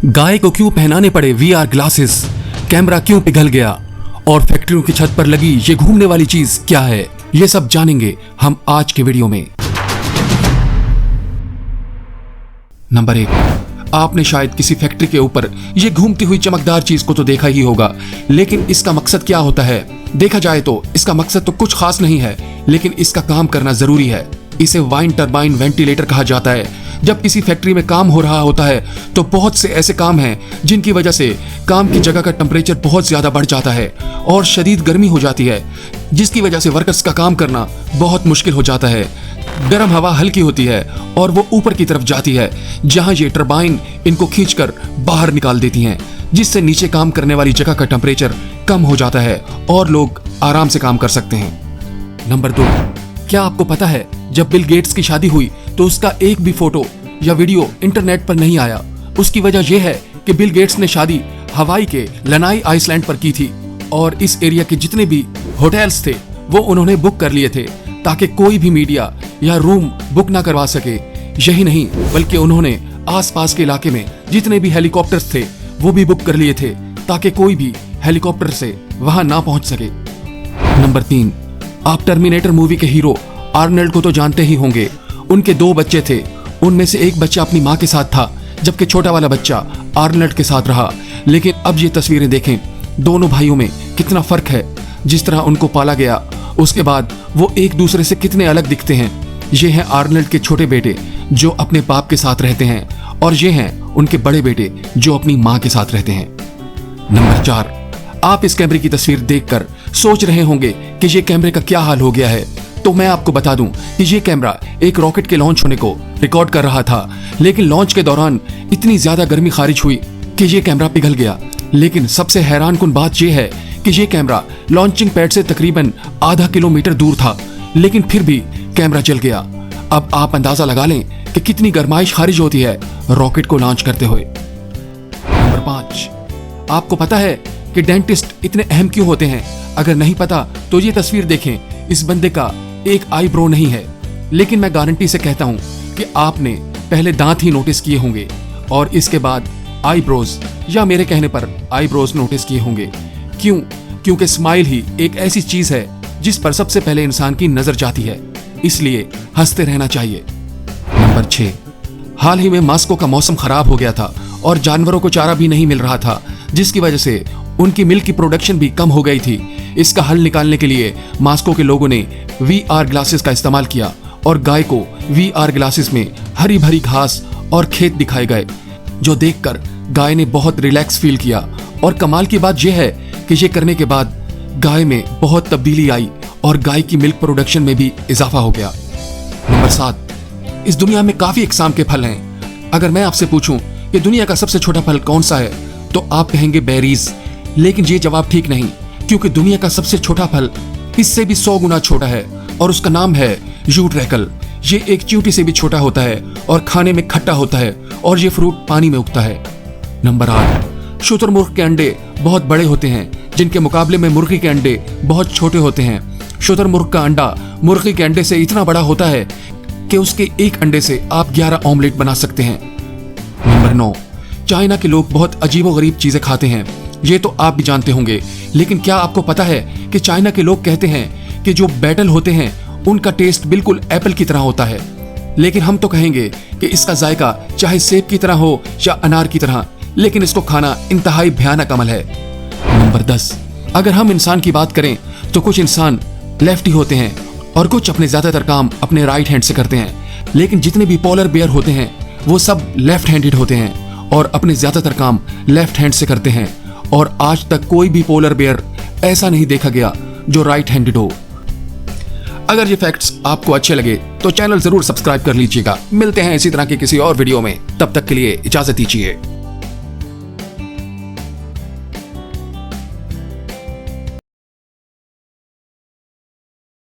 गाय को क्यों पहनाने पड़े वीआर ग्लासेस, कैमरा क्यों पिघल गया और फैक्ट्रियों की छत पर लगी ये घूमने वाली चीज क्या है, ये सब जानेंगे हम आज के वीडियो में। नंबर 1, आपने शायद किसी फैक्ट्री के ऊपर ये घूमती हुई चमकदार चीज को तो देखा ही होगा, लेकिन इसका मकसद क्या होता है? देखा जाए तो इसका मकसद तो कुछ खास नहीं है, लेकिन इसका काम करना जरूरी है। इसे वाइन टरबाइन वेंटिलेटर कहा जाता है। जब किसी फैक्ट्री में काम हो रहा होता है तो बहुत से ऐसे काम हैं जिनकी वजह से काम की जगह का टेम्परेचर बहुत ज्यादा बढ़ जाता है और शदीद गर्मी हो जाती है, जिसकी वजह से वर्कर्स का काम करना बहुत मुश्किल हो जाता है। गर्म हवा हल्की होती है और वो ऊपर की तरफ जाती है, जहां ये टरबाइन इनको खींचकर बाहर निकाल देती हैं, जिससे नीचे काम करने वाली जगह का टेम्परेचर कम हो जाता है और लोग आराम से काम कर सकते हैं। नंबर 2, क्या आपको पता है जब बिल गेट्स की शादी हुई तो उसका एक भी फोटो या वीडियो इंटरनेट पर नहीं आया? उसकी वजह यह है कि बिल गेट्स ने शादी हवाई के लनाई आइसलैंड पर की थी और इस एरिया के जितने भी होटल्स थे वो उन्होंने बुक कर लिए थे ताकि कोई भी मीडिया या रूम बुक ना करवा सके। यही नहीं बल्कि उन्होंने आसपास के इलाके में जितने भी हेलीकॉप्टर्स थे वो भी बुक कर लिए थे ताकि कोई भी हेलीकॉप्टर से वहां ना पहुंच सके। नंबर 3, आप टर्मिनेटर मूवी के हीरो आर्नल्ड को तो जानते ही होंगे। उनके 2 बच्चे थे, उनमें से एक बच्चा अपनी माँ के साथ था जबकि छोटा वाला बच्चा आर्नल्ड के साथ रहा। लेकिन अब ये तस्वीरें देखें, दोनों भाइयों में कितना फर्क है। जिस तरह उनको पाला गया उसके बाद वो एक दूसरे से कितने अलग दिखते हैं। ये हैं आर्नल्ड के छोटे बेटे जो अपने बाप के साथ रहते हैं और ये हैं उनके बड़े बेटे जो अपनी माँ के साथ रहते हैं। नंबर 4, आप इस कैमरे की तस्वीर देखकर सोच रहे होंगे कि ये कैमरे का क्या हाल हो गया है, तो मैं आपको बता दूं कि ये कैमरा एक रॉकेट के लॉन्च होने को रिकॉर्ड कर रहा था, लेकिन लॉन्च के दौरान इतनी ज्यादा गर्मी खारिज हुई कि ये कैमरा पिघल गया। लेकिन सबसे हैरानकुन बात यह है कि ये कैमरा लॉन्चिंग पैड से तकरीबन आधा किलोमीटर दूर था, लेकिन फिर भी कैमरा जल गया। अब आप अंदाजा लगा लें कि कितनी गर्माइश खारिज होती है रॉकेट को लॉन्च करते हुए। नंबर 5, आपको पता है कि डेंटिस्ट इतने अहम क्यों होते हैं? अगर नहीं पता तो ये तस्वीर देखें, इस बंदे का एक आईब्रो नहीं है, लेकिन मैं गारंटी से कहता हूं कि आपने पहले दांत ही नोटिस किए होंगे और इसके बाद आईब्रोज, या मेरे कहने पर आईब्रोज नोटिस किए होंगे। क्यों? क्योंकि स्माइल ही एक ऐसी चीज है जिस पर सबसे पहले इंसान की नजर जाती है, इसलिए हंसते रहना चाहिए। नंबर 6, हाल ही में मास्को का मौसम खराब हो गया था और जानवरों को चारा भी नहीं मिल रहा था, जिसकी वजह से उनकी मिल्क की प्रोडक्शन भी कम हो गई थी। इसका हल निकालने के लिए मास्को के लोगों ने वीआर ग्लासेस का इस्तेमाल किया और गाय को वीआर ग्लासेस में हरी भरी घास और खेत दिखाए गए, जो देखकर गाय ने बहुत रिलैक्स फील किया। और कमाल की बात यह है कि ये करने के बाद गाय में बहुत तब्दीली आई और गाय की मिल्क प्रोडक्शन में भी इजाफा हो गया। नंबर 7, इस दुनिया में काफी इकसाम के फल हैं। अगर मैं आपसे पूछूं कि दुनिया का सबसे छोटा फल कौन सा है तो आप कहेंगे बेरीज, लेकिन ये जवाब ठीक नहीं, क्योंकि दुनिया का सबसे छोटा फल इससे भी 100 गुना छोटा है और उसका नाम है यूट्रैकल। ये एक चींटी से भी छोटा होता है और खाने में खट्टा होता है और ये फ्रूट पानी में उगता है। नंबर 8, शुतुरमुर्ग के अंडे बहुत बड़े होते हैं, जिनके मुकाबले में मुर्गी के अंडे बहुत छोटे होते हैं। शुतुरमुर्ग का अंडा मुर्गी के अंडे से इतना बड़ा होता है कि उसके एक अंडे से आप 11 ऑमलेट बना सकते हैं। नंबर 9, चाइना के लोग बहुत अजीबोगरीब चीजें खाते हैं, ये तो आप भी जानते होंगे, लेकिन क्या आपको पता है कि चाइना के लोग कहते हैं कि जो बैटल होते हैं उनका टेस्ट बिल्कुल एप्पल की तरह होता है, लेकिन हम तो कहेंगे कि इसका जायका चाहे सेब की तरह हो या अनार की तरह, लेकिन इसको खाना इंतहाई भयानक अमल है। नंबर 10, अगर हम इंसान की बात करें तो कुछ इंसान लेफ्टी होते हैं और कुछ अपने ज्यादातर काम अपने राइट हैंड से करते हैं, लेकिन जितने भी पोलर बेयर होते हैं वो सब लेफ्ट हैंडेड होते हैं और अपने ज्यादातर काम लेफ्ट हैंड से करते हैं। और आज तक कोई भी पोलर बेयर ऐसा नहीं देखा गया जो राइट हैंडेड हो। अगर ये फैक्ट्स आपको अच्छे लगे तो चैनल जरूर सब्सक्राइब कर लीजिएगा। मिलते हैं इसी तरह के किसी और वीडियो में, तब तक के लिए इजाजत दीजिए।